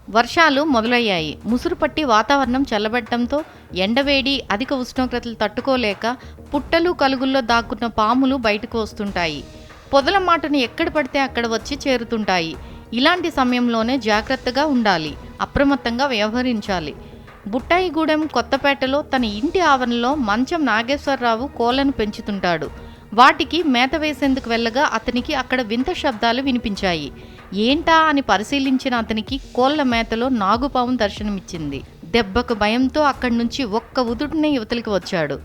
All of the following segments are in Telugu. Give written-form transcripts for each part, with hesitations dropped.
వర్షాలు మొదలయ్యాయి. ముసురు పట్టి వాతావరణం చల్లబడటంతో ఎండవేడి, అధిక ఉష్ణోగ్రతలు తట్టుకోలేక పుట్టలు, కలుగుల్లో దాక్కున్న పాములు బయటకు వస్తుంటాయి. పొదల మాటున ఎక్కడ పడితే అక్కడ వచ్చి చేరుతుంటాయి. ఇలాంటి సమయంలోనే జాగ్రత్తగా ఉండాలి, అప్రమత్తంగా వ్యవహరించాలి. బుట్టాయిగూడెం కొత్తపేటలో తన ఇంటి ఆవరణలో మంచం నాగేశ్వరరావు కోళ్లను పెంచుతుంటాడు. వాటికి మేత వేసేందుకు వెళ్ళగా అతనికి అక్కడ వింత శబ్దాలు వినిపించాయి. ఏంటా అని పరిశీలించిన అతనికి కోళ్ల మేతలో నాగుపాము దర్శనమిచ్చింది. దెబ్బకు భయంతో అక్కడి నుంచి ఒక్క ఉదుటినే యువతలికి వచ్చాడు.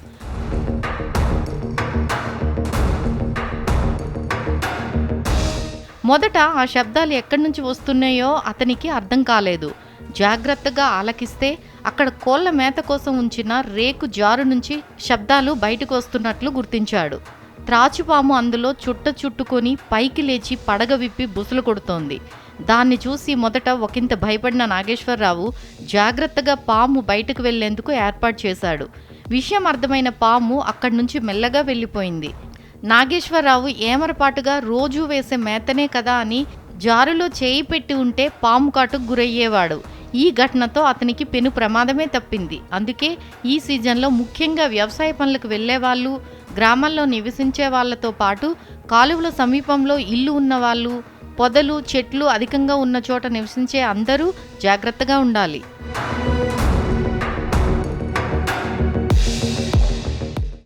మొదట ఆ శబ్దాలు ఎక్కడి నుంచి వస్తున్నాయో అతనికి అర్థం కాలేదు. జాగ్రత్తగా ఆలకిస్తే అక్కడ కోళ్ల మేత కోసం ఉంచిన రేకు జారు నుంచి శబ్దాలు బయటకు వస్తున్నట్లు గుర్తించాడు. త్రాచుపాము అందులో చుట్టుకొని పైకి లేచి పడగ విప్పి బుసలు కొడుతోంది. దాన్ని చూసి మొదట ఒకంత భయపడిన నాగేశ్వరరావు జాగ్రత్తగా పాము బయటకు వెళ్లేందుకు ఏర్పాటు చేశాడు. విషయం అర్థమైన పాము అక్కడి నుంచి మెల్లగా వెళ్ళిపోయింది. నాగేశ్వరరావు ఏమరపాటుగా రోజూ వేసే మేతనే కదా అని జారులో చేయి పెట్టి ఉంటే పాము కాటుకు గురయ్యేవాడు. ఈ ఘటనతో అతనికి పెను ప్రమాదమే తప్పింది. అందుకే ఈ సీజన్లో ముఖ్యంగా వ్యవసాయ పనులకు వెళ్లేవాళ్ళు, గ్రామాల్లో నివసించే వాళ్లతో పాటు కాలువల సమీపంలో ఇల్లు ఉన్నవాళ్ళు, పొదలు, చెట్లు అధికంగా ఉన్న చోట నివసించే అందరూ జాగ్రత్తగా ఉండాలి.